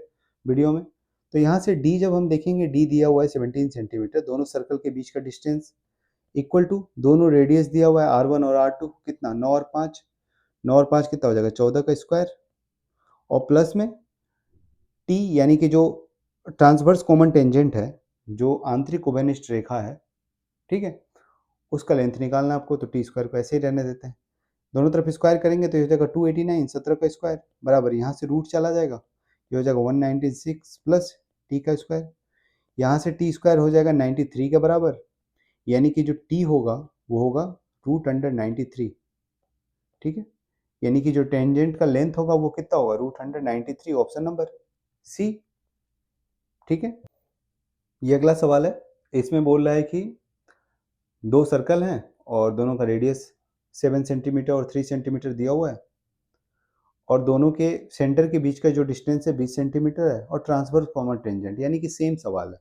वीडियो में। तो यहाँ से D जब हम देखेंगे, D दिया हुआ है 17 सेंटीमीटर, दोनों सर्कल के बीच का डिस्टेंस इक्वल टू दोनों रेडियस दिया हुआ है R1 और R2 कितना, 9 और 5, 9 और 5 कितना हो जाएगा, 14 का स्क्वायर, और प्लस में T, यानी कि जो ट्रांसवर्स कॉमन टेंजेंट है, जो आंतरिक उभयनिष्ठ रेखा है, ठीक है, उसका लेंथ निकालना है आपको, तो टी स्क्वायर को ऐसे ही रहने देते हैं, दोनों तरफ स्क्वायर करेंगे तो ये हो जाएगा 289, 17 का स्क्वायर बराबर, यहाँ से रूट चला जाएगा, ये हो जाएगा 196 प्लस टी का स्क्वायर, यहाँ से टी स्क्वायर हो जाएगा 93 के बराबर, यानी कि जो टी होगा वो होगा √93, ठीक है, यानी कि जो टेंजेंट का लेंथ होगा वो कितना होगा, √93, ऑप्शन नंबर सी, ठीक है। ये अगला सवाल है, इसमें बोल रहा है कि दो सर्कल हैं और दोनों का रेडियस 7 सेंटीमीटर और 3 सेंटीमीटर दिया हुआ है, और दोनों के सेंटर के बीच का जो डिस्टेंस है 20 सेंटीमीटर है, और ट्रांसवर्स कॉमन टेंजेंट, यानी कि सेम सवाल है,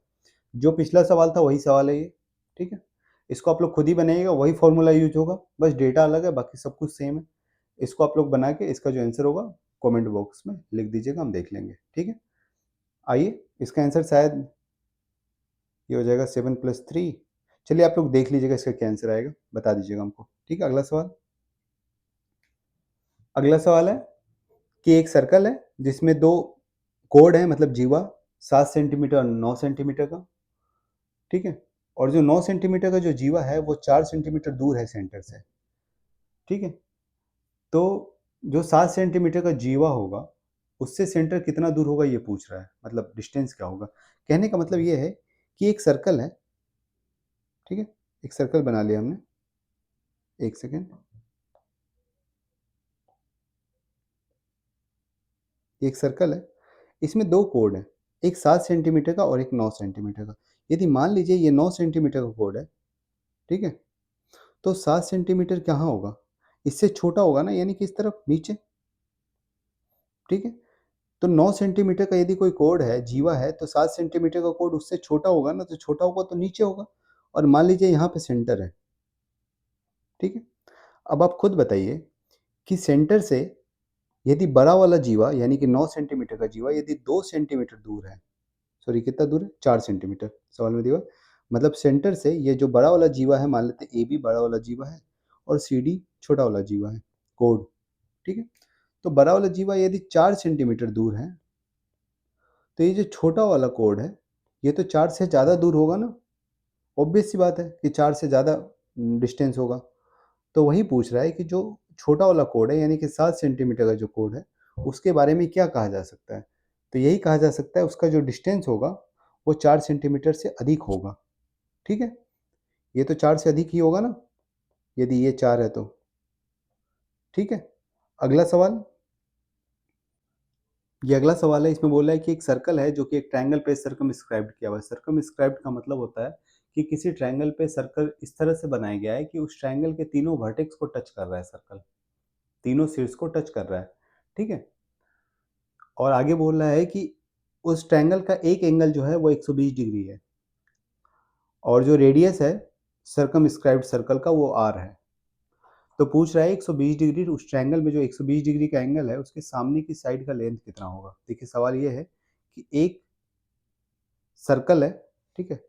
जो पिछला सवाल था वही सवाल है ये, ठीक है। इसको आप लोग खुद ही बनाइएगा, वही फॉर्मूला यूज होगा, बस डेटा अलग है, बाकी सब कुछ सेम है। इसको आप लोग बना के इसका जो आंसर होगा कमेंट बॉक्स में लिख दीजिएगा, हम देख लेंगे, ठीक है। आइए, इसका आंसर शायद ये हो जाएगा 7 + 3। चलिए आप लोग देख लीजिएगा इसका क्या आंसर आएगा, बता दीजिएगा हमको, ठीक है। अगला सवाल, अगला सवाल है कि एक सर्कल है जिसमें दो कोड है, मतलब जीवा 7 सेंटीमीटर और 9 सेंटीमीटर का, ठीक है, और जो 9 सेंटीमीटर का जो जीवा है वो 4 सेंटीमीटर दूर है सेंटर से, ठीक है। तो जो 7 सेंटीमीटर का जीवा होगा, उससे सेंटर कितना दूर होगा ये पूछ रहा है, मतलब डिस्टेंस क्या होगा। कहने का मतलब ये है कि एक सर्कल है, ठीक है, एक सर्कल बना लिया हमने। एक सेकेंड, एक सर्कल है, इसमें दो कोड हैं, एक 7 सेंटीमीटर का और एक 9 सेंटीमीटर का। यदि मान लीजिए ये 9 सेंटीमीटर का कोड है, ठीक है, तो 7 सेंटीमीटर कहाँ होगा, इससे छोटा होगा ना, यानी कि इस तरफ नीचे, ठीक है। तो 9 सेंटीमीटर का यदि कोई कोड है, जीवा है, तो 7 सेंटीमीटर का कोड उससे छोटा होगा ना, तो छोटा होगा तो नीचे होगा। और मान लीजिए यहाँ पे सेंटर है, ठीक है। अब आप खुद बताइए कि सेंटर से यदि बड़ा वाला जीवा यानी कि 9 सेंटीमीटर का जीवा यदि 2 सेंटीमीटर दूर है, सॉरी कितना दूर है, 4 सेंटीमीटर, सवाल में दिया, मतलब सेंटर से ये जो बड़ा वाला जीवा है, मान लेते हैं ए बी बड़ा वाला जीवा है और सी डी छोटा वाला जीवा है, कोड, ठीक है। तो बड़ा वाला जीवा यदि 4 सेंटीमीटर दूर है, तो ये जो छोटा वाला कोड है, ये तो 4 से ज़्यादा दूर होगा ना, ऑब्वियस सी बात है कि 4 से ज़्यादा डिस्टेंस होगा। तो वही पूछ रहा है कि जो छोटा वाला कोड है यानी कि 7 सेंटीमीटर का जो कोड है, उसके बारे में क्या कहा जा सकता है। तो यही कहा जा सकता है उसका जो डिस्टेंस होगा वो 4 सेंटीमीटर से अधिक होगा, ठीक है। ये तो 4 से अधिक ही होगा ना, यदि ये 4 है तो, ठीक है। अगला सवाल, ये अगला सवाल है, इसमें बोल रहा है कि एक सर्कल है जो कि एक ट्रायंगल पे सर्कमस्क्राइब्ड किया हुआ है। सर्कमस्क्राइब्ड का मतलब होता है कि किसी ट्रायंगल पे सर्कल इस तरह से बनाया गया है कि उस ट्रायंगल के तीनों वर्टेक्स को टच कर रहा है, सर्कल तीनों शीर्ष को टच कर रहा है, ठीक है। और आगे बोल रहा है कि उस ट्रायंगल का एक एंगल जो है वो 120 डिग्री है और जो रेडियस है सर्कमस्क्राइब्ड सर्कल का वो आर है। तो पूछ रहा है 120 डिग्री उस ट्रायंगल में जो 120 डिग्री का एंगल है उसके सामने की साइड का लेंथ कितना होगा। देखिए सवाल ये है कि एक सर्कल है, ठीक है,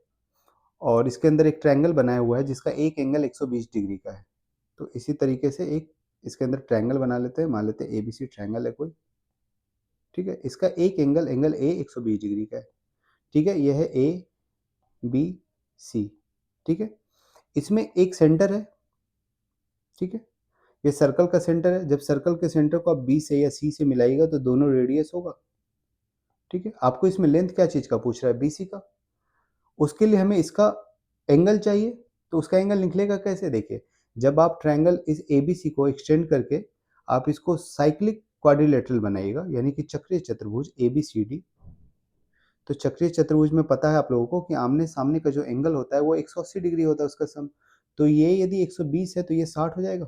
और इसके अंदर एक ट्रायंगल बनाया हुआ है जिसका एक एंगल 120 डिग्री का है। तो इसी तरीके से एक इसके अंदर ट्रायंगल बना लेते हैं, मान लेते हैं एबीसी ट्रायंगल है कोई, ठीक है। इसका एक एंगल एंगल ए 120 डिग्री का है, ठीक है। यह है ए बी सी, ठीक है। इसमें एक सेंटर है, ठीक है। ये सर्कल का सेंटर है, जब सर्कल के सेंटर को आप बी से या सी से मिलाइएगा तो दोनों रेडियस होगा, ठीक है। आपको इसमें लेंथ क्या चीज़ का पूछ रहा है, बीसी का। उसके लिए हमें इसका एंगल चाहिए, तो उसका एंगल निकलेगा कैसे, देखिए जब आप ट्रायंगल इस एबीसी को एक्सटेंड करके आप इसको साइक्लिक क्वाड्रिलेटरल बनाइएगा यानी कि चक्रीय चतुर्भुज एबीसीडी। तो चक्रीय चतुर्भुज में पता है आप लोगों को कि आमने सामने का जो एंगल होता है वो 180 डिग्री होता है उसका सम। तो ये यदि 120 है तो ये 60 हो जाएगा,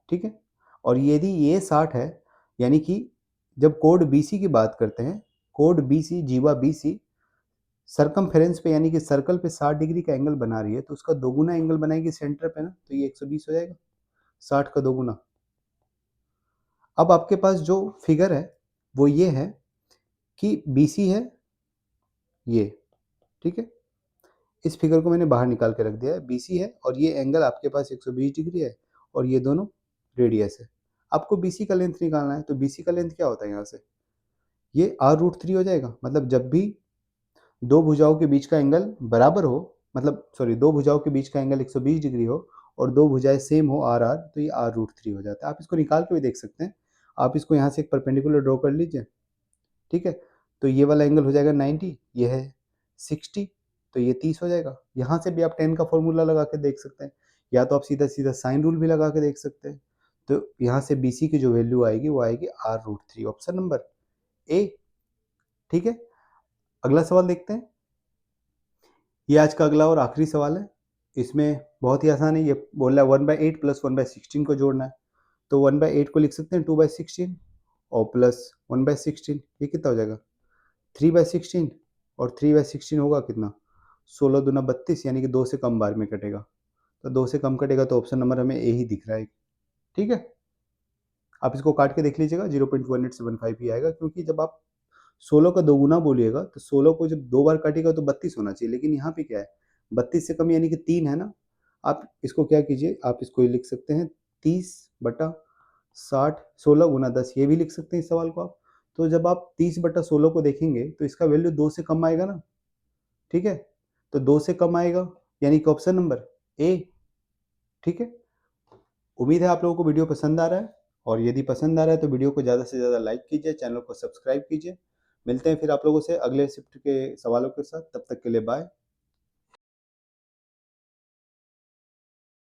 ठीक है। और यदि ये 60 है यानी कि जब कोड बीसी की बात करते हैं, कोड बीसी जीवा बीसी सरकमफेरेंस पे यानी कि सर्कल पे 60 डिग्री का एंगल बना रही है तो उसका दोगुना एंगल बनाएगी सेंटर पे ना, तो ये 120 हो जाएगा, 60 का दोगुना। अब आपके पास जो फिगर है वो ये है कि बीसी है ये, ठीक है। इस फिगर को मैंने बाहर निकाल के रख दिया है, बीसी है और ये एंगल आपके पास 120 डिग्री है और ये दोनों रेडियस है। आपको बीसी का लेंथ निकालना है, तो बीसी का लेंथ क्या होता है यहाँ से, ये r√3 हो जाएगा। मतलब जब भी दो भुजाओं के बीच का एंगल बराबर हो, मतलब सॉरी दो भुजाओं के बीच का एंगल 120 डिग्री हो और दो भुजाएं सेम हो आर आर, तो ये r√3 हो जाता है। आप इसको निकाल के भी देख सकते हैं। आप इसको यहाँ से एक परपेंडिकुलर ड्रॉ कर लीजिए, ठीक है। तो ये वाला एंगल हो जाएगा 90, ये है 60, तो ये 30 हो जाएगा। यहाँ से भी आप 10 का फॉर्मूला लगा के देख सकते हैं, या तो आप सीधा सीधा साइन रूल भी लगा के देख सकते हैं। तो यहाँ से बी सी की जो वैल्यू आएगी वो आएगी r√3, ऑप्शन नंबर ए, ठीक है। अगला सवाल देखते हैं। ये आज का अगला और आखिरी सवाल है। इसमें बहुत ही आसान है, ये बोल रहा है 1/8 प्लस 1/16 को जोड़ना है। तो 1/8 को लिख सकते हैं 2/16 और प्लस 1/16, ये कितना हो जाएगा 3/16 और 3/16 होगा कितना 16 दूना 32 यानी कि 2 से कम बार में कटेगा। तो 2 से कम कटेगा तो ऑप्शन नंबर हमें ए ही दिख रहा है, ठीक है। आप इसको काट के देख लीजिएगा 0.1875 ही आएगा, क्योंकि जब आप 16 का दोगुना बोलिएगा तो 16 को जब दो बार काटेगा तो 32 होना चाहिए, लेकिन यहाँ पे क्या है 32 से कम यानी कि 3 है ना। आप इसको क्या कीजिए, आप इसको ये लिख सकते हैं 30/60, 16 × 10 ये भी लिख सकते हैं इस सवाल को आप। तो जब आप 30/16 को देखेंगे तो इसका वैल्यू 2 से कम आएगा ना, ठीक है। तो 2 से कम आएगा यानी कि ऑप्शन नंबर ए, ठीक है। उम्मीद है आप लोगों को वीडियो पसंद आ रहा है, और यदि पसंद आ रहा है तो वीडियो को ज़्यादा से ज़्यादा लाइक कीजिए, चैनल को सब्सक्राइब कीजिए। मिलते हैं फिर आप लोगों से अगले शिफ्ट के सवालों के साथ, तब तक के लिए बाय।